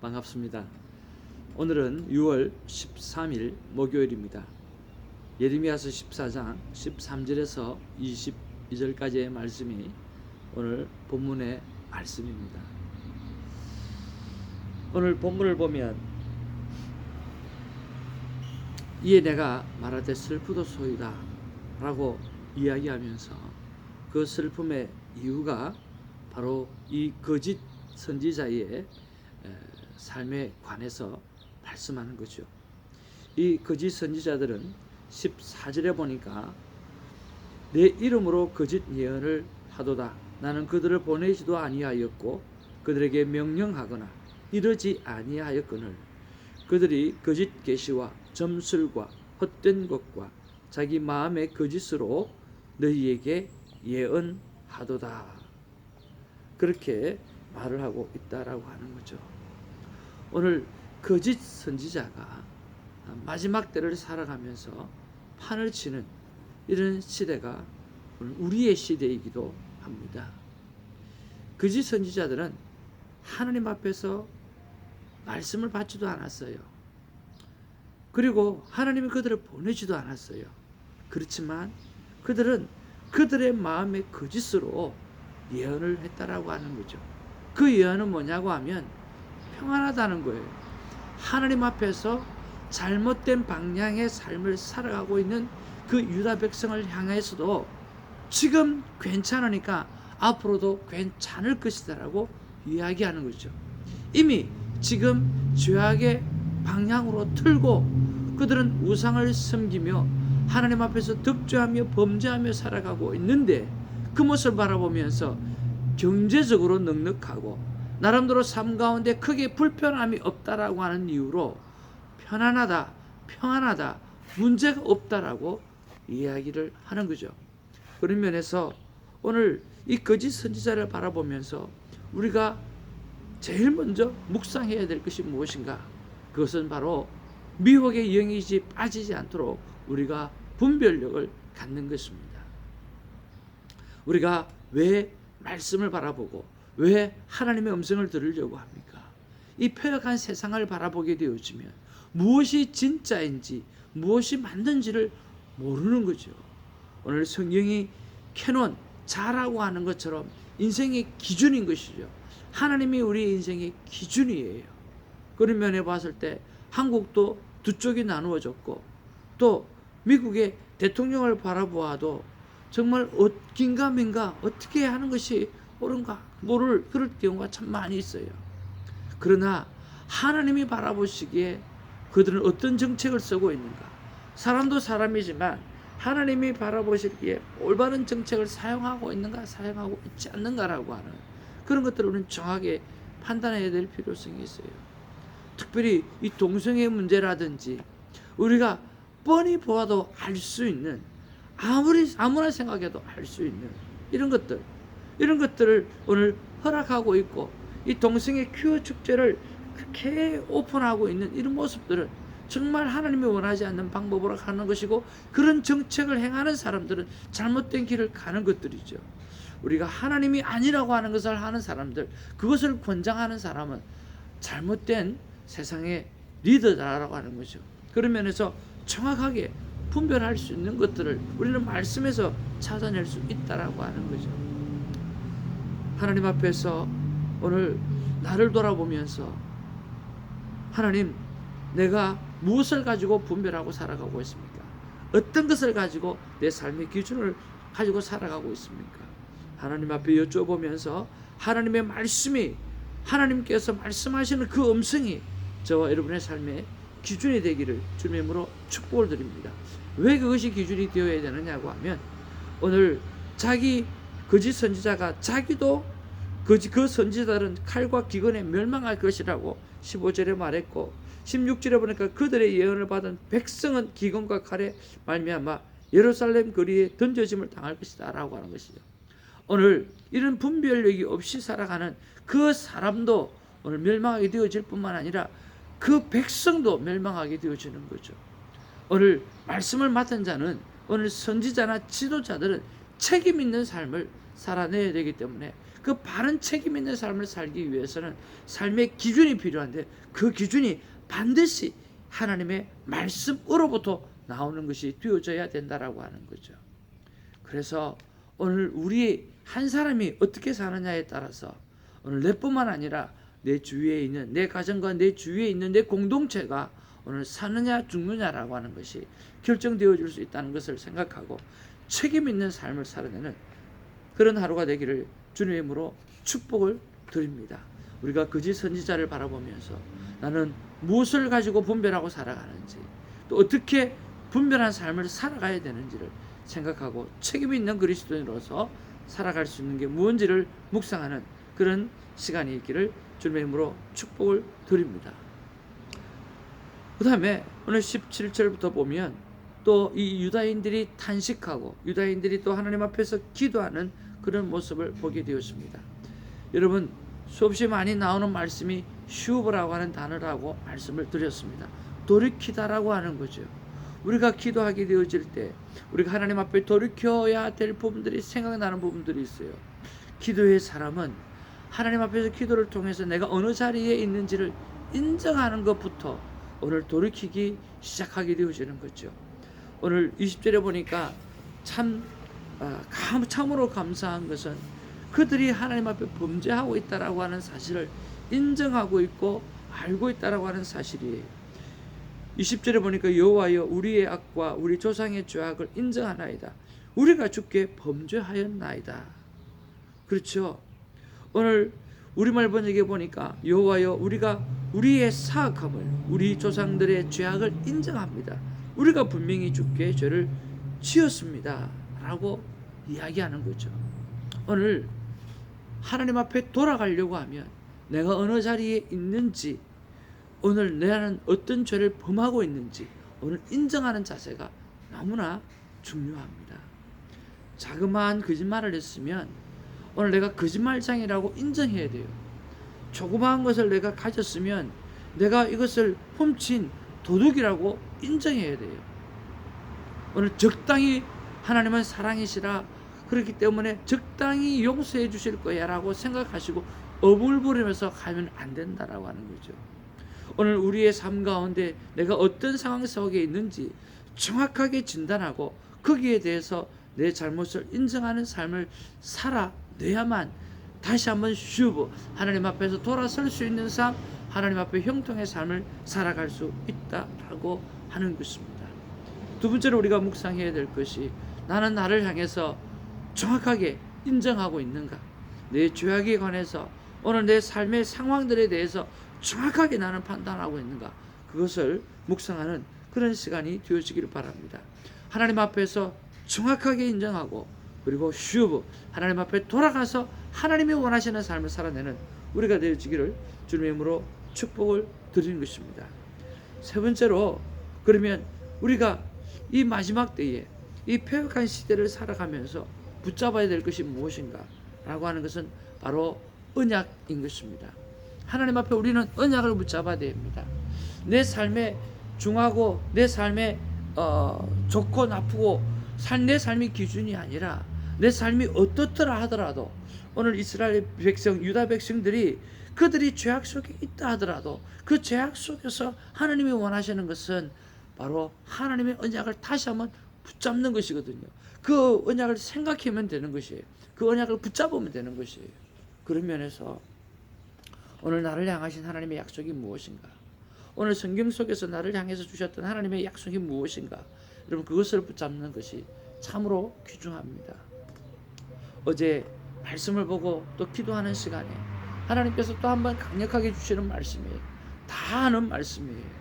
반갑습니다. 오늘은 6월 13일 목요일입니다. 예레미야서 14장 13절에서 22절까지의 말씀이 오늘 본문의 말씀입니다. 오늘 본문을 보면 이에 내가 말하되 슬프도소이다 라고 이야기하면서 그 슬픔의 이유가 바로 이 거짓 선지자의 삶에 관해서 말씀하는 거죠. 이 거짓 선지자들은 14절에 보니까 내 이름으로 거짓 예언을 하도다. 나는 그들을 보내지도 아니하였고 그들에게 명령하거나 이르지 아니하였거늘 그들이 거짓 계시와 점술과 헛된 것과 자기 마음의 거짓으로 너희에게 예언하도다. 그렇게 말을 하고 있다라고 하는 거죠. 오늘 거짓 선지자가 마지막 때를 살아가면서 판을 치는 이런 시대가 우리의 시대이기도 합니다. 거짓 선지자들은 하나님 앞에서 말씀을 받지도 않았어요. 그리고 하나님이 그들을 보내지도 않았어요. 그렇지만 그들은 그들의 마음의 거짓으로 예언을 했다라고 하는 거죠. 그 예언은 뭐냐고 하면 평안하다는 거예요. 하나님 앞에서 잘못된 방향의 삶을 살아가고 있는 그 유다 백성을 향해서도 지금 괜찮으니까 앞으로도 괜찮을 것이다라고 이야기하는 거죠. 이미 지금 죄악의 방향으로 틀고 그들은 우상을 섬기며 하나님 앞에서 득죄하며 범죄하며 살아가고 있는데 그 모습을 바라보면서 경제적으로 넉넉하고 나름대로 삶 가운데 크게 불편함이 없다라고 하는 이유로 편안하다, 평안하다, 문제가 없다라고 이야기를 하는 거죠. 그런 면에서 오늘 이 거짓 선지자를 바라보면서 우리가 제일 먼저 묵상해야 될 것이 무엇인가? 그것은 바로 미혹의 영이 빠지지 않도록 우리가 분별력을 갖는 것입니다. 우리가 왜 말씀을 바라보고 왜 하나님의 음성을 들으려고 합니까? 이 폐역한 세상을 바라보게 되어지면 무엇이 진짜인지 무엇이 맞는지를 모르는 거죠. 오늘 성경이 캐논 자라고 하는 것처럼 인생의 기준인 것이죠. 하나님이 우리 인생의 기준이에요. 그런 면에 봤을 때 한국도 두 쪽이 나누어졌고 또 미국의 대통령을 바라보아도 정말 긴가민가 어떻게 하는 것이 옳은가 모를 그럴 경우가 참 많이 있어요. 그러나 하나님이 바라보시기에 그들은 어떤 정책을 쓰고 있는가? 사람도 사람이지만 하나님이 바라보시기에 올바른 정책을 사용하고 있는가 사용하고 있지 않는가라고 하는 그런 것들을 우리는 정확하게 판단해야 될 필요성이 있어요. 특별히 이 동성애 문제라든지 우리가 뻔히 보아도 알 수 있는 아무나 생각해도 알 수 있는 이런 것들을 오늘 허락하고 있고 이 동성애 퀴어 축제를 그렇게 오픈하고 있는 이런 모습들은 정말 하나님이 원하지 않는 방법으로 가는 것이고 그런 정책을 행하는 사람들은 잘못된 길을 가는 것들이죠. 우리가 하나님이 아니라고 하는 것을 하는 사람들, 그것을 권장하는 사람은 잘못된 세상의 리더다라고 하는 거죠. 그런 면에서 정확하게 분별할 수 있는 것들을 우리는 말씀에서 찾아낼 수 있다라고 하는 거죠. 하나님 앞에서 오늘 나를 돌아보면서 하나님, 내가 무엇을 가지고 분별하고 살아가고 있습니까? 어떤 것을 가지고 내 삶의 기준을 가지고 살아가고 있습니까? 하나님 앞에 여쭤보면서 하나님의 말씀이 하나님께서 말씀하시는 그 음성이 저와 여러분의 삶의 기준이 되기를 주님으로 축복을 드립니다. 왜 그것이 기준이 되어야 되느냐고 하면 오늘 자기 거짓 선지자가 자기도 그 선지자들은 칼과 기근에 멸망할 것이라고 15절에 말했고 16절에 보니까 그들의 예언을 받은 백성은 기근과 칼에 말미암아 예루살렘 거리에 던져짐을 당할 것이다 라고 하는 것이죠. 오늘 이런 분별력이 없이 살아가는 그 사람도 오늘 멸망하게 되어질 뿐만 아니라 그 백성도 멸망하게 되어지는 거죠. 오늘 말씀을 맡은 자는 오늘 선지자나 지도자들은 책임 있는 삶을 살아내야 되기 때문에 그 바른 책임 있는 삶을 살기 위해서는 삶의 기준이 필요한데 그 기준이 반드시 하나님의 말씀으로부터 나오는 것이 되어져야 된다라고 하는 거죠. 그래서 오늘 우리 한 사람이 어떻게 사느냐에 따라서 오늘 내뿐만 아니라 내 주위에 있는 내 가정과 내 주위에 있는 내 공동체가 오늘 사느냐 죽느냐라고 하는 것이 결정되어질 수 있다는 것을 생각하고 책임 있는 삶을 살아내는 그런 하루가 되기를 주님의 이름으로 축복을 드립니다. 우리가 거짓 선지자를 바라보면서 나는 무엇을 가지고 분별하고 살아가는지 또 어떻게 분별한 삶을 살아가야 되는지를 생각하고 책임 있는 그리스도인으로서 살아갈 수 있는 게 무엇인지를 묵상하는 그런 시간이 있기를 주님의 이름으로 축복을 드립니다. 그 다음에 오늘 17절부터 보면 또 이 유다인들이 탄식하고 유다인들이 또 하나님 앞에서 기도하는 그런 모습을 보게 되었습니다. 여러분 수없이 많이 나오는 말씀이 슈브라고 하는 단어라고 말씀을 드렸습니다. 돌이키다라고 하는 거죠. 우리가 기도하게 되어질 때 우리가 하나님 앞에 돌이켜야 될 부분들이 생각나는 부분들이 있어요. 기도의 사람은 하나님 앞에서 기도를 통해서 내가 어느 자리에 있는지를 인정하는 것부터 오늘 돌이키기 시작하게 되어지는 거죠. 오늘 20절에 보니까 참으로 감사한 것은 그들이 하나님 앞에 범죄하고 있다라고 하는 사실을 인정하고 있고 알고 있다라고 하는 사실이에요. 20절에 보니까 여호와여 우리의 악과 우리 조상의 죄악을 인정하나이다. 우리가 주께 범죄하였나이다. 그렇죠. 오늘 우리말 번역에 보니까 여호와여 우리가 우리의 사악함을 우리 조상들의 죄악을 인정합니다. 우리가 분명히 주께 죄를 지었습니다 라고 이야기하는 거죠. 오늘 하나님 앞에 돌아가려고 하면 내가 어느 자리에 있는지 오늘 나는 어떤 죄를 범하고 있는지 오늘 인정하는 자세가 너무나 중요합니다. 자그마한 거짓말을 했으면 오늘 내가 거짓말장이라고 인정해야 돼요. 조그마한 것을 내가 가졌으면 내가 이것을 훔친 도둑이라고 인정해야 돼요. 오늘 적당히 하나님은 사랑이시라 그렇기 때문에 적당히 용서해 주실 거야 라고 생각하시고 어불부리면서 가면 안 된다라고 하는 거죠. 오늘 우리의 삶 가운데 내가 어떤 상황 속에 있는지 정확하게 진단하고 거기에 대해서 내 잘못을 인정하는 삶을 살아내야만 다시 한번 슈브 하나님 앞에서 돌아설 수 있는 삶, 하나님 앞에 형통의 삶을 살아갈 수 있다라고 하는 것입니다. 두 번째로 우리가 묵상해야 될 것이 나는 나를 향해서 정확하게 인정하고 있는가? 내 죄악에 관해서 오늘 내 삶의 상황들에 대해서 정확하게 나는 판단하고 있는가? 그것을 묵상하는 그런 시간이 되어지기를 바랍니다. 하나님 앞에서 정확하게 인정하고 그리고 슈브 하나님 앞에 돌아가서 하나님이 원하시는 삶을 살아내는 우리가 되어지기를 주님의 이름으로 축복을 드리는 것입니다. 세 번째로 그러면 우리가 이 마지막 때에 이 폐역한 시대를 살아가면서 붙잡아야 될 것이 무엇인가 라고 하는 것은 바로 언약인 것입니다. 하나님 앞에 우리는 언약을 붙잡아야 됩니다. 내 삶에 중하고 내 삶에 좋고 나쁘고 내 삶의 기준이 아니라 내 삶이 어떻더라 하더라도 오늘 이스라엘 백성 유다 백성들이 그들이 죄악 속에 있다 하더라도 그 죄악 속에서 하나님이 원하시는 것은 바로 하나님의 언약을 다시 한번 붙잡는 것이거든요. 그 언약을 생각하면 되는 것이에요. 그 언약을 붙잡으면 되는 것이에요. 그런 면에서 오늘 나를 향하신 하나님의 약속이 무엇인가? 오늘 성경 속에서 나를 향해서 주셨던 하나님의 약속이 무엇인가? 여러분 그것을 붙잡는 것이 참으로 귀중합니다. 어제 말씀을 보고 또 기도하는 시간에 하나님께서 또 한번 강력하게 주시는 말씀이에요. 다 아는 말씀이에요.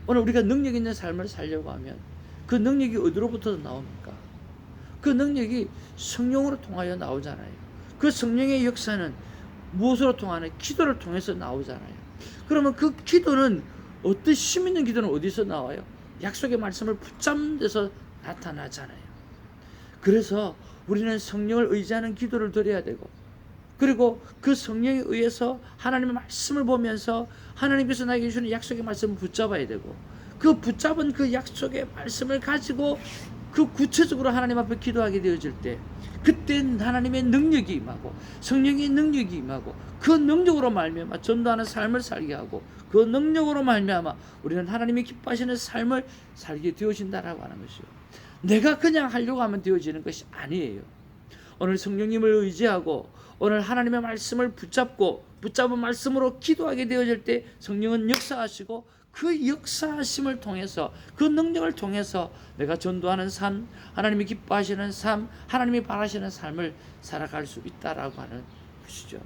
오늘 우리가 능력 있는 삶을 살려고 하면 그 능력이 어디로부터 나옵니까? 그 능력이 성령으로 통하여 나오잖아요. 그 성령의 역사는 무엇으로 통하는? 기도를 통해서 나오잖아요. 그러면 그 기도는 어떤 힘 있는 기도는 어디서 나와요? 약속의 말씀을 붙잡는 데서 나타나잖아요. 그래서 우리는 성령을 의지하는 기도를 드려야 되고 그리고 그 성령에 의해서 하나님의 말씀을 보면서 하나님께서 나에게 주시는 약속의 말씀을 붙잡아야 되고 그 붙잡은 그 약속의 말씀을 가지고 그 구체적으로 하나님 앞에 기도하게 되어질 때 그때 하나님의 능력이 임하고 성령의 능력이 임하고 그 능력으로 말미암아 전도하는 삶을 살게 하고 그 능력으로 말미암아 우리는 하나님이 기뻐하시는 삶을 살게 되어진다라고 하는 것이요. 내가 그냥 하려고 하면 되어지는 것이 아니에요. 오늘 성령님을 의지하고 오늘 하나님의 말씀을 붙잡은 말씀으로 기도하게 되어질 때 성령은 역사하시고 그 역사하심을 통해서 그 능력을 통해서 내가 전도하는 삶, 하나님이 기뻐하시는 삶, 하나님이 바라시는 삶을 살아갈 수 있다라고 하는 것이죠.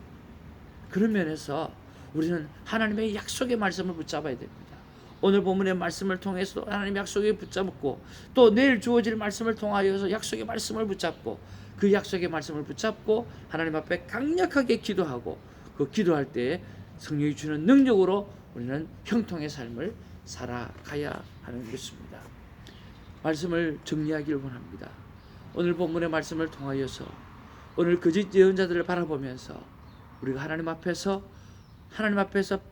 그런 면에서 우리는 하나님의 약속의 말씀을 붙잡아야 됩니다. 오늘 본문의 말씀을 통해서 하나님의 약속에 붙잡고 또 내일 주어질 말씀을 통하여서 약속의 말씀을 붙잡고 그 약속의 말씀을 붙잡고 하나님 앞에 강력하게 기도하고 그 기도할 때 성령이 주는 능력으로 우리는 형통의 삶을 살아가야 하는 것입니다. 말씀을 정리하기를 원합니다. 오늘 본문의 말씀을 통하여서 오늘 거짓 예언자들을 바라보면서 우리가 하나님 앞에서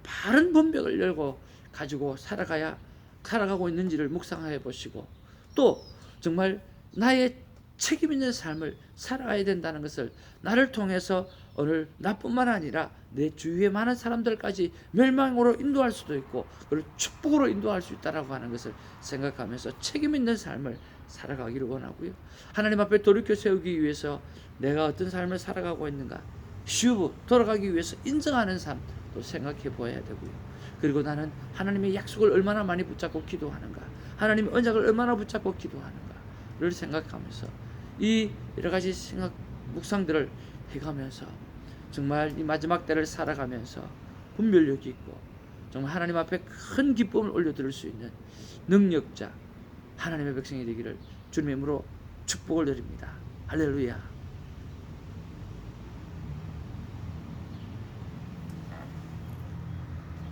바른 분별을 열고 가지고 살아가고 있는지를 묵상해 보시고 또 정말 나의 책임 있는 삶을 살아가야 된다는 것을 나를 통해서 오늘 나뿐만 아니라 내 주위의 많은 사람들까지 멸망으로 인도할 수도 있고 그걸 축복으로 인도할 수 있다라고 하는 것을 생각하면서 책임 있는 삶을 살아가기를 원하고요. 하나님 앞에 돌이켜 세우기 위해서 내가 어떤 삶을 살아가고 있는가 돌아가기 위해서 인정하는 삶도 생각해 보아야 되고요. 그리고 나는 하나님의 약속을 얼마나 많이 붙잡고 기도하는가, 하나님의 언약을 얼마나 붙잡고 기도하는가를 생각하면서 이 여러 가지 묵상들을 해가면서 정말 이 마지막 때를 살아가면서 분별력 있고 정말 하나님 앞에 큰 기쁨을 올려드릴 수 있는 능력자 하나님의 백성이 되기를 주님의 이름으로 축복을 드립니다. 할렐루야.